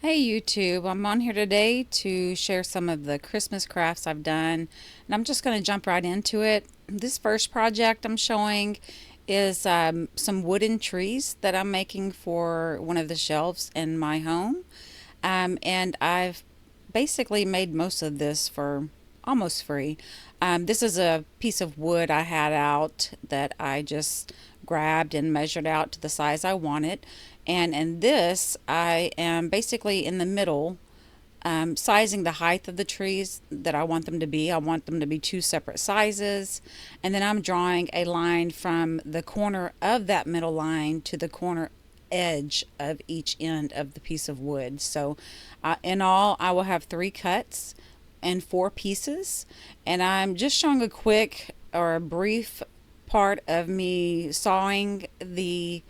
Hey YouTube, I'm on here today to share some of the Christmas crafts I've done, and I'm just going to jump right into it. This first project I'm showing is some wooden trees that I'm making for one of the shelves in my home. And I've basically made most of this for almost free. This is a piece of wood I had out that I just grabbed and measured out to the size I wanted. And in this, I am basically in the middle, sizing the height of the trees that I want them to be. I want them to be two separate sizes. And then I'm drawing a line from the corner of that middle line to the corner edge of each end of the piece of wood. So in all, I will have 3 cuts and 4 pieces. And I'm just showing a quick or a brief part of me sawing the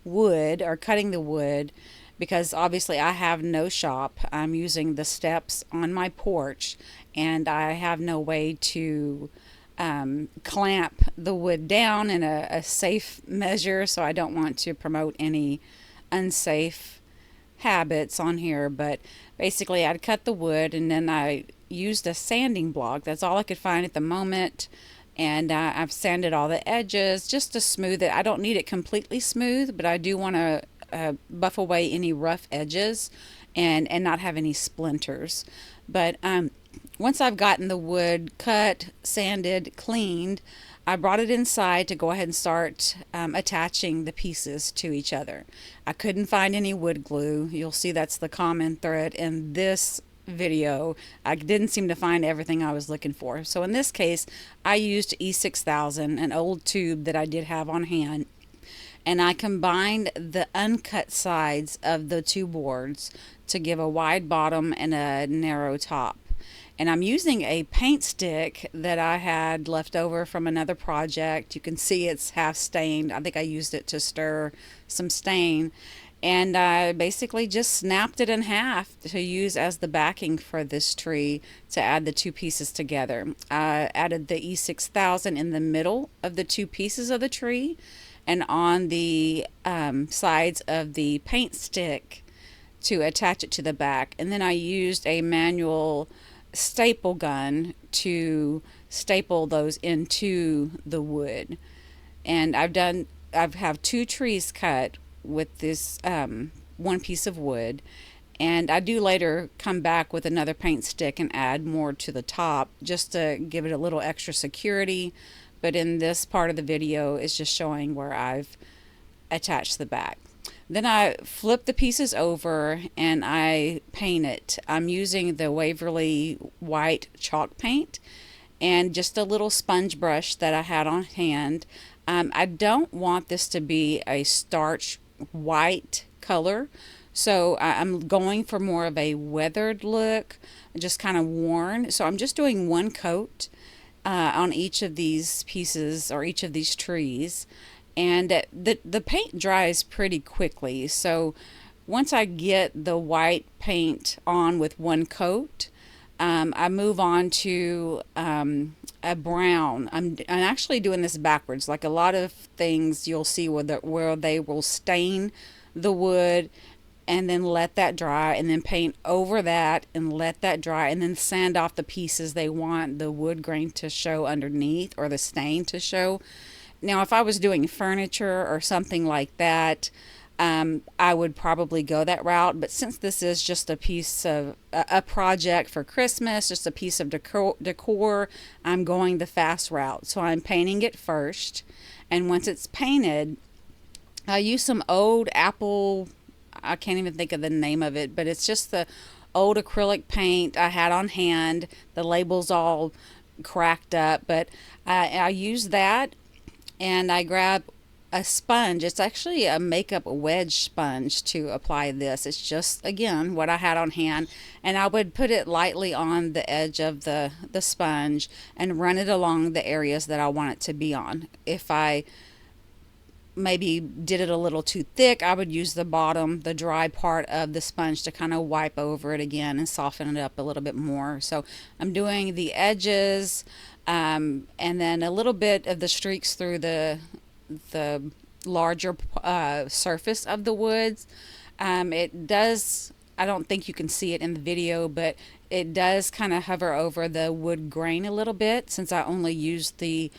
wood or cutting the wood, because obviously I have no shop. I'm using the steps on my porch and I have no way to clamp the wood down in a safe measure, so I don't want to promote any unsafe habits on here. But basically I'd cut the wood and then I used a sanding block. That's all I could find at the moment. And I've sanded all the edges just to smooth it. I don't need it completely smooth, but I do want to buff away any rough edges and not have any splinters. But once I've gotten the wood cut, sanded, cleaned, I brought it inside to go ahead and start attaching the pieces to each other. I couldn't find any wood glue. You'll see that's the common thread in this video. I didn't seem to find everything I was looking for. So in this case, I used E6000, an old tube that I did have on hand, and I combined the uncut sides of the two boards to give a wide bottom and a narrow top. And I'm using a paint stick that I had left over from another project. You can see it's half stained. I think I used it to stir some stain. And I basically just snapped it in half to use as the backing for this tree to add the 2 pieces together. I added the E6000 in the middle of the 2 pieces of the tree and on the sides of the paint stick to attach it to the back. And then I used a manual staple gun to staple those into the wood. And I have 2 trees cut with this 1 piece of wood, and I do later come back with another paint stick and add more to the top just to give it a little extra security. But in this part of the video, it's just showing where I've attached the back. Then I flip the pieces over and I paint it. I'm using the Waverly white chalk paint and just a little sponge brush that I had on hand. I don't want this to be a starch white color, so I'm going for more of a weathered look, just kind of worn. So I'm just doing 1 coat on each of these pieces or each of these trees, and the paint dries pretty quickly. So once I get the white paint on with 1 coat, I move on to a brown. I'm actually doing this backwards. Like a lot of things you'll see where they will stain the wood and then let that dry and then paint over that and let that dry and then sand off the pieces they want the wood grain to show underneath or the stain to show. Now, if I was doing furniture or something like that, I would probably go that route. But since this is just a piece of a project for Christmas, just a piece of decor, I'm going the fast route. So I'm painting it first. And once it's painted, I use some old Apple, I can't even think of the name of it, but it's just the old acrylic paint I had on hand. The label's all cracked up, but I use that, and I grab a sponge. It's actually a makeup wedge sponge to apply this. It's just, again, what I had on hand, and I would put it lightly on the edge of the sponge and run it along the areas that I want it to be on. If I maybe did it a little too thick, I would use the bottom, the dry part of the sponge to kind of wipe over it again and soften it up a little bit more. So I'm doing the edges, and then a little bit of the streaks through the larger surface of the woods. It does I don't think you can see it in the video, but it does kind of hover over the wood grain a little bit. Since I only used the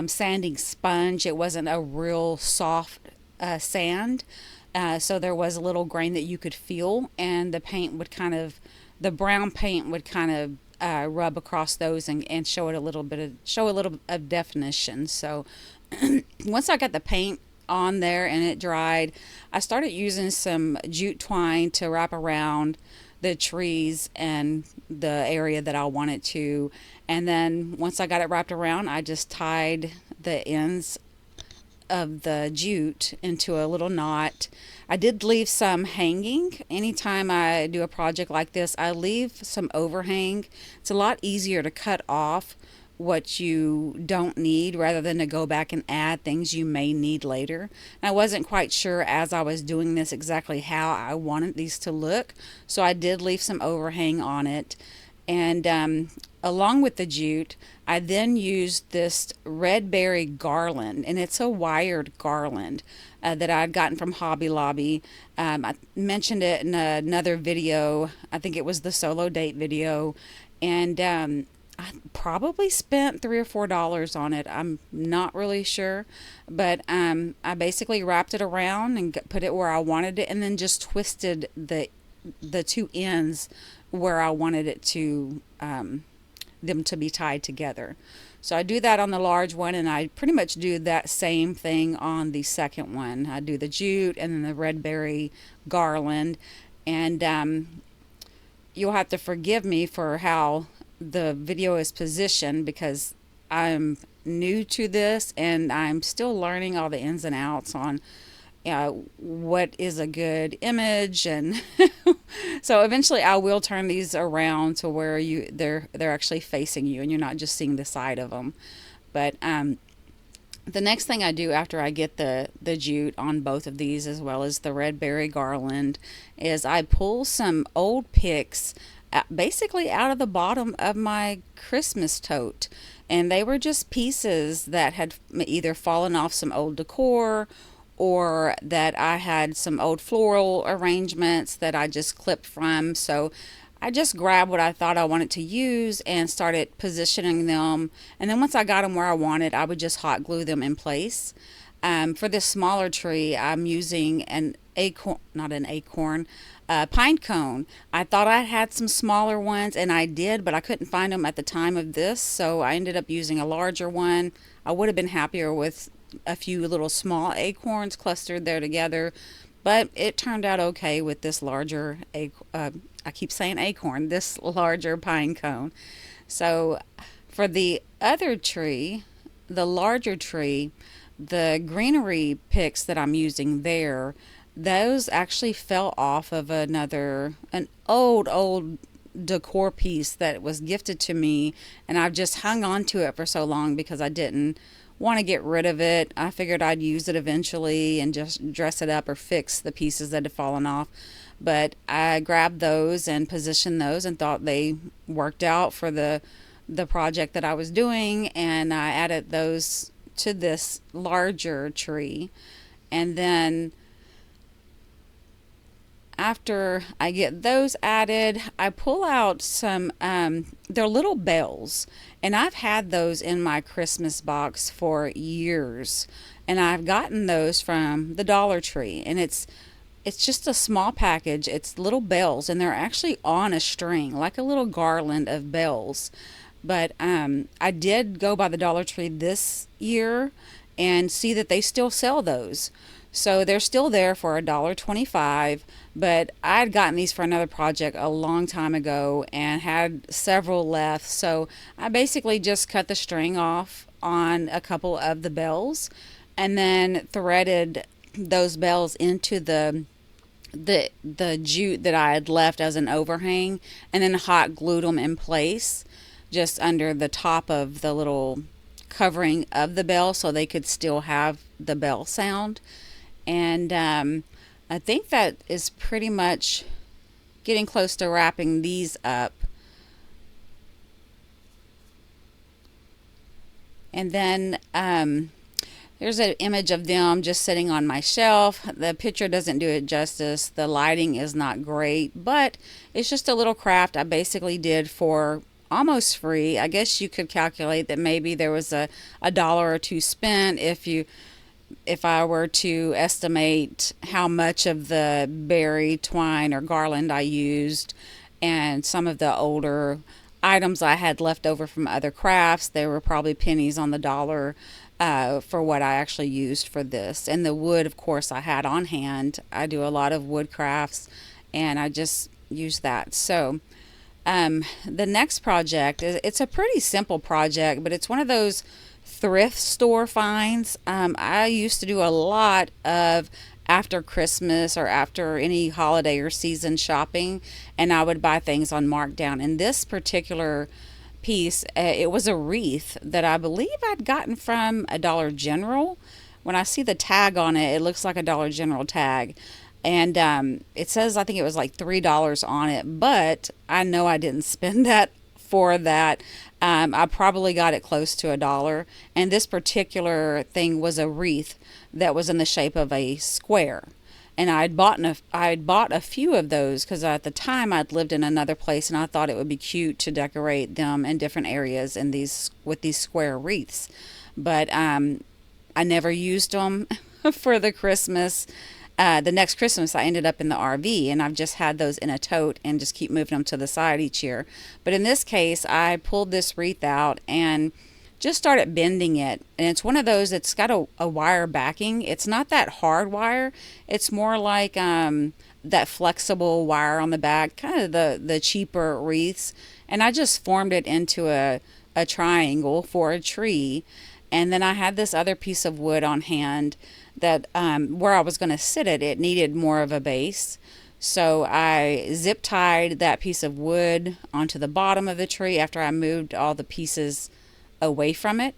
sanding sponge, it wasn't a real soft sand. So there was a little grain that you could feel, and the paint would kind of, the brown paint would kind of rub across those and show it a little bit of, show a little of definition. So once I got the paint on there and it dried, I started using some jute twine to wrap around the trees and the area that I wanted to. And then once I got it wrapped around, I just tied the ends of the jute into a little knot. I did leave some hanging. Anytime I do a project like this, I leave some overhang. It's a lot easier to cut off what you don't need rather than to go back and add things you may need later. And I wasn't quite sure as I was doing this exactly how I wanted these to look, so I did leave some overhang on it. And along with the jute, I then used this red berry garland, and it's a wired garland that I'd gotten from Hobby Lobby. I mentioned it in another video. I think it was the solo date video, and I probably spent $3 or $4 on it. I'm not really sure, but I basically wrapped it around and put it where I wanted it, and then just twisted the two ends where I wanted it to them to be tied together. So I do that on the large one, and I pretty much do that same thing on the second one. I do the jute and then the red berry garland, and you'll have to forgive me for how the video is positioned because I'm new to this and I'm still learning all the ins and outs on what is a good image, and so eventually I will turn these around to where they're actually facing you and you're not just seeing the side of them. But the next thing I do after I get the jute on both of these as well as the red berry garland is I pull some old picks basically out of the bottom of my Christmas tote, and they were just pieces that had either fallen off some old decor or that I had some old floral arrangements that I just clipped from. So I just grabbed what I thought I wanted to use and started positioning them. And then once I got them where I wanted, I would just hot glue them in place. For this smaller tree, I'm using an acorn, not an acorn, pine cone. I thought I had some smaller ones, and I did, but I couldn't find them at the time of this, so I ended up using a larger one. I would have been happier with a few little small acorns clustered there together, but it turned out okay with this larger I keep saying acorn, this larger pine cone. So for the other tree, the larger tree, the greenery picks that I'm using there, those actually fell off of an old decor piece that was gifted to me, and I've just hung on to it for so long because I didn't want to get rid of it. I figured I'd use it eventually and just dress it up or fix the pieces that had fallen off. But I grabbed those and positioned those and thought they worked out for the project that I was doing, and I added those to this larger tree. And then after I get those added, I pull out some, they're little bells, and I've had those in my Christmas box for years, and I've gotten those from the Dollar Tree, and it's just a small package. It's little bells, and they're actually on a string, like a little garland of bells. But I did go by the Dollar Tree this year and see that they still sell those. So they're still there for $1.25, but I had gotten these for another project a long time ago and had several left. So I basically just cut the string off on a couple of the bells and then threaded those bells into the jute that I had left as an overhang, and then hot glued them in place just under the top of the little covering of the bell so they could still have the bell sound. And I think that is pretty much getting close to wrapping these up. And then Here's an image of them just sitting on my shelf. The picture doesn't do it justice. The lighting is not great, but it's just a little craft I basically did for almost free. I guess you could calculate that maybe there was a dollar or two spent if I were to estimate how much of the berry twine or garland I used and some of the older items I had left over from other crafts. They were probably pennies on the dollar for what I actually used for this. And the wood, of course, I had on hand. I do a lot of wood crafts and I just use that. So the next project is, it's a pretty simple project, but it's one of those thrift store finds. I used to do a lot of after Christmas or after any holiday or season shopping, and I would buy things on markdown. And this particular piece, it was a wreath that I believe I'd gotten from a Dollar General. When I see the tag on it, it looks like a Dollar General tag. And it says, I think it was like $3 on it, but I know I didn't spend that for that. I probably got it close to a dollar. And this particular thing was a wreath that was in the shape of a square. And I'd bought a few of those because at the time I'd lived in another place and I thought it would be cute to decorate them in different areas in these with these square wreaths. But I never used them for the next Christmas. I ended up in the RV and I've just had those in a tote and just keep moving them to the side each year. But in this case, I pulled this wreath out and just started bending it. And it's one of those that's got a wire backing. It's not that hard wire. It's more like that flexible wire on the back, kind of the cheaper wreaths. And I just formed it into a triangle for a tree. And then I had this other piece of wood on hand that where I was going to sit it, it needed more of a base. So I zip tied that piece of wood onto the bottom of the tree after I moved all the pieces away from it.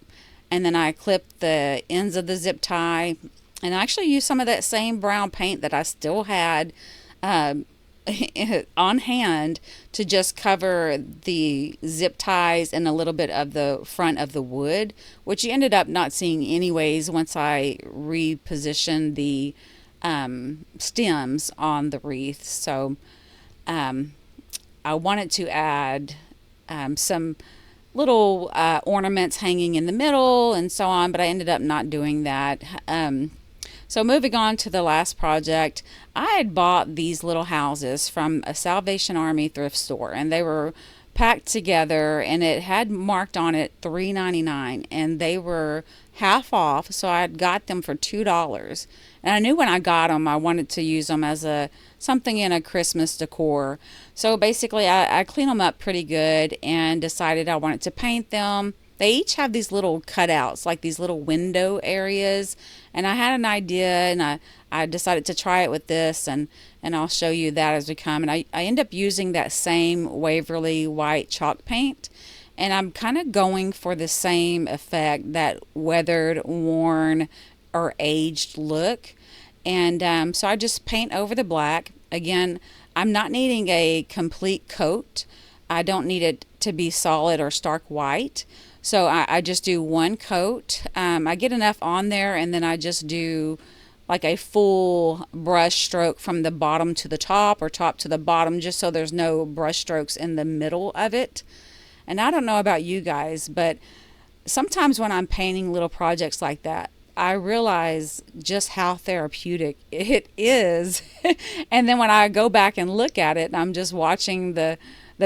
And then I clipped the ends of the zip tie and I actually used some of that same brown paint that I still had on hand to just cover the zip ties and a little bit of the front of the wood, which you ended up not seeing anyways once I repositioned the stems on the wreath. So I wanted to add some little ornaments hanging in the middle and so on, but I ended up not doing that. So moving on to the last project, I had bought these little houses from a Salvation Army thrift store, and they were packed together, and it had marked on it $3.99, and they were half off, so I had got them for $2. And I knew when I got them, I wanted to use them as something in a Christmas decor. So basically, I cleaned them up pretty good and decided I wanted to paint them. They each have these little cutouts, like these little window areas. And I had an idea, and I decided to try it with this, and I'll show you that as we come. And I end up using that same Waverly white chalk paint. And I'm kind of going for the same effect, that weathered, worn, or aged look. And so I just paint over the black. Again, I'm not needing a complete coat. I don't need it to be solid or stark white. So I just do one coat. I get enough on there, and then I just do like a full brush stroke from the bottom to the top or top to the bottom, just so there's no brush strokes in the middle of it. And I don't know about you guys, but sometimes when I'm painting little projects like that, I realize just how therapeutic it is. And then when I go back and look at it, and I'm just watching the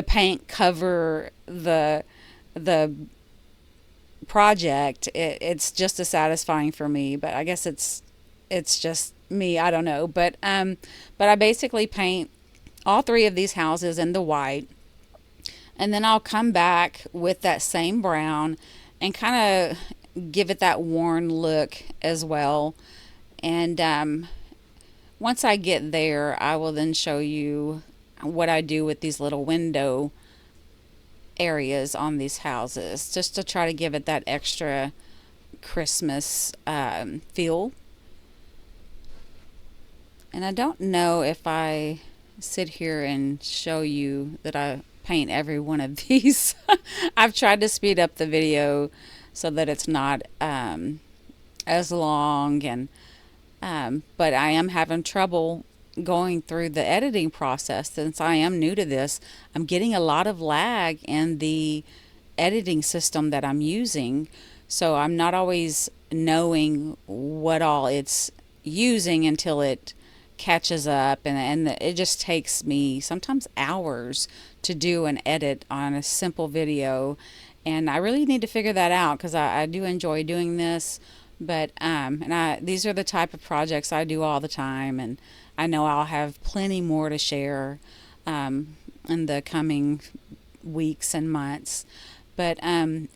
paint cover the project, it's just as satisfying for me. But I guess it's just me, I don't know. But I basically paint all three of these houses in the white, and then I'll come back with that same brown and kind of give it that worn look as well. And once I get there, I will then show you what I do with these little window areas on these houses, just to try to give it that extra Christmas feel. And I don't know if I sit here and show you that I paint every one of these. I've tried to speed up the video so that it's not as long, and but I am having trouble going through the editing process since I am new to this. I'm getting a lot of lag in the editing system that I'm using, so I'm not always knowing what all it's using until it catches up, and it just takes me sometimes hours to do an edit on a simple video, and I really need to figure that out because I do enjoy doing this. But these are the type of projects I do all the time, and I know I'll have plenty more to share in the coming weeks and months. But so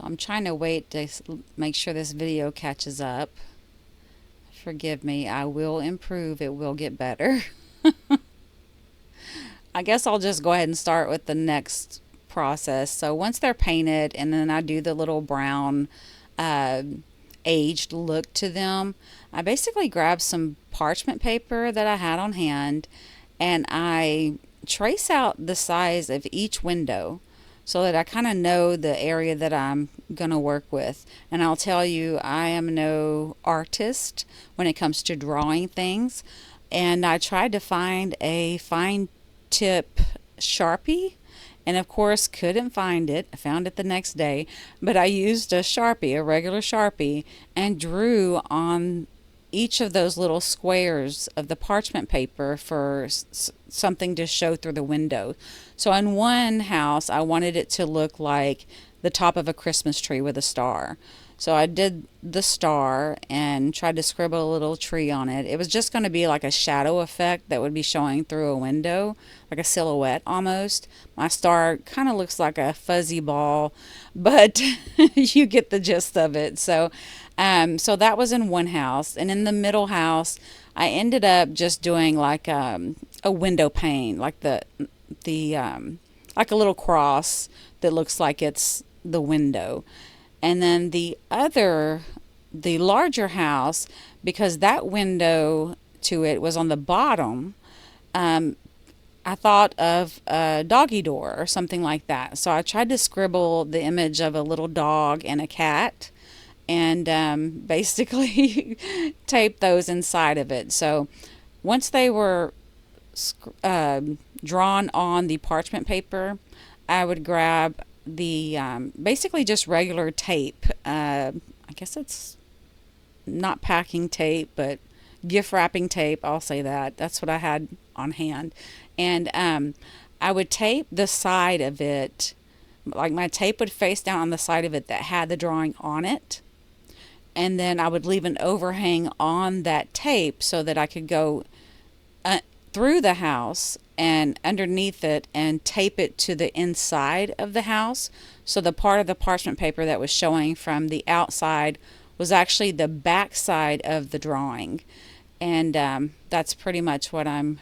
I'm trying to wait to make sure this video catches up. Forgive me, I will improve. It will get better. I guess I'll just go ahead and start with the next process. So once they're painted, and then I do the little brown uh, aged look to them, I basically grab some parchment paper that I had on hand, and I trace out the size of each window so that I kind of know the area that I'm going to work with. And I'll tell you, I am no artist when it comes to drawing things. And I tried to find a fine tip Sharpie, and of course couldn't find it. I found it the next day, but I used a Sharpie, a regular Sharpie, and drew on each of those little squares of the parchment paper for something to show through the window. So in one house, I wanted it to look like the top of a Christmas tree with a star. So I did the star and tried to scribble a little tree on it. It was just going to be like a shadow effect that would be showing through a window, like a silhouette almost. My star kind of looks like a fuzzy ball, but you get the gist of it. So that was in one house, and in the middle house, I ended up just doing like a window pane, like the like a little cross that looks like it's the window. And then the larger house, because that window to it was on the bottom, I thought of a doggy door or something like that. So I tried to scribble the image of a little dog and a cat, and basically tape those inside of it. So once they were drawn on the parchment paper, I would grab the basically just regular tape. I guess it's not packing tape, but gift wrapping tape. I'll say that. That's what I had on hand. And I would tape the side of it, like my tape would face down on the side of it that had the drawing on it. And then I would leave an overhang on that tape so that I could go through the house and underneath it and tape it to the inside of the house. So the part of the parchment paper that was showing from the outside was actually the back side of the drawing. And that's pretty much what I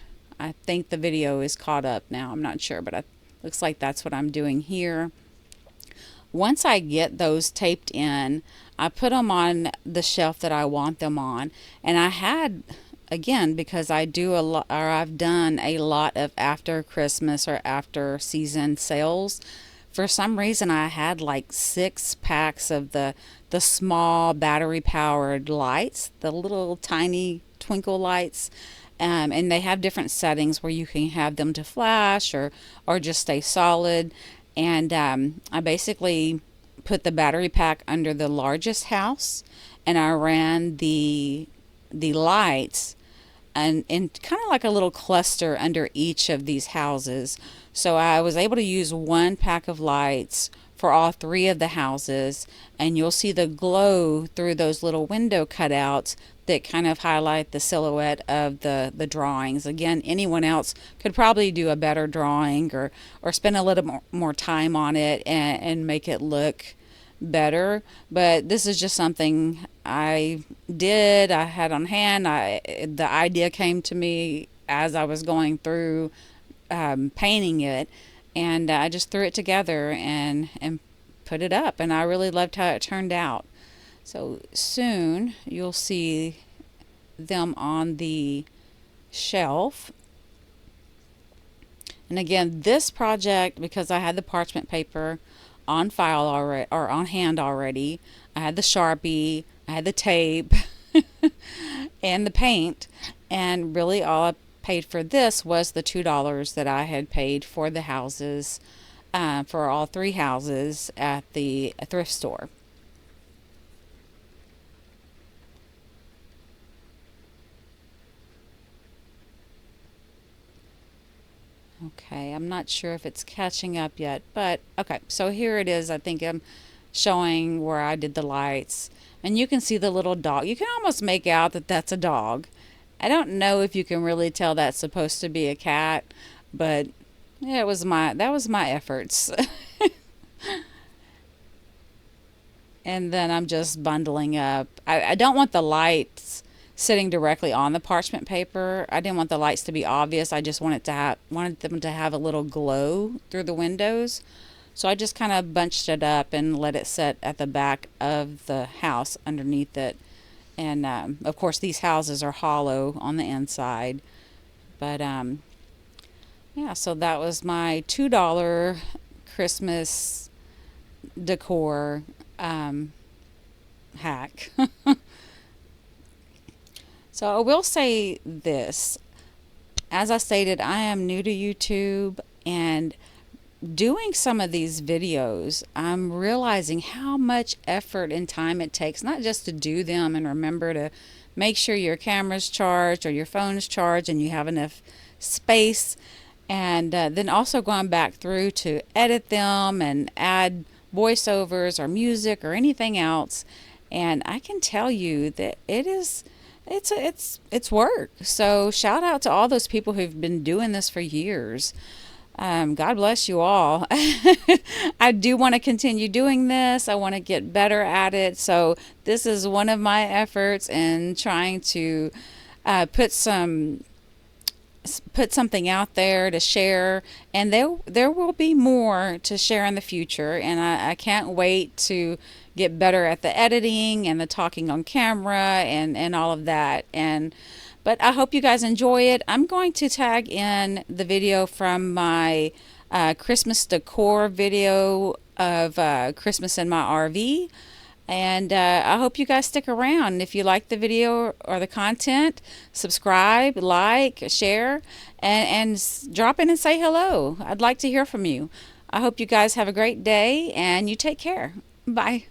think the video is caught up now. I'm not sure, but it looks like that's what I'm doing here. Once I get those taped in, I put them on the shelf that I want them on. And I had, again, because I do a lot, or I've done a lot of after Christmas or after season sales. For some reason, I had like 6 packs of the small battery powered lights, the little tiny twinkle lights. And they have different settings where you can have them to flash or just stay solid. And I basically put the battery pack under the largest house, and I ran the lights and in kind of like a little cluster under each of these houses. So I was able to use one pack of lights for all 3 of the houses, and you'll see the glow through those little window cutouts that kind of highlight the silhouette of the drawings. Again, anyone else could probably do a better drawing or spend a little more time on it and make it look better, but this is just something I did. I had on hand. The idea came to me as I was going through painting it, and I just threw it together and put it up, and I really loved how it turned out. So soon you'll see them on the shelf. And again, this project, because I had the parchment paper on file already or on hand already, I had the Sharpie, I had the tape, and the paint. And really, all I paid for this was the $2 that I had paid for the houses, for all three houses at the thrift store. Okay, I'm not sure if it's catching up yet, but okay, so here it is. I think I'm showing where I did the lights, and you can see the little dog. You can almost make out that that's a dog. I don't know if you can really tell that's supposed to be a cat, but yeah, that was my efforts. And then I'm just bundling up. I don't want the lights sitting directly on the parchment paper. I didn't want the lights to be obvious. I just wanted them to have a little glow through the windows. So I just kind of bunched it up and let it sit at the back of the house underneath it. And of course, these houses are hollow on the inside. But yeah, so that was my $2 Christmas decor um, hack. So I will say this. As I stated, I am new to YouTube, and doing some of these videos, I'm realizing how much effort and time it takes, not just to do them and remember to make sure your camera's charged or your phone's charged and you have enough space, and then also going back through to edit them and add voiceovers or music or anything else. And I can tell you that it's work. So shout out to all those people who've been doing this for years. God bless you all. I do want to continue doing this. I want to get better at it. So this is one of my efforts in trying to put something out there to share, and there will be more to share in the future. And I can't wait to get better at the editing and the talking on camera and all of that. And but I hope you guys enjoy it. I'm going to tag in the video from my Christmas decor video of Christmas in my RV. And I hope you guys stick around. If you like the video or the content, subscribe, like, share, and drop in and say hello. I'd like to hear from you. I hope you guys have a great day, and you take care. Bye.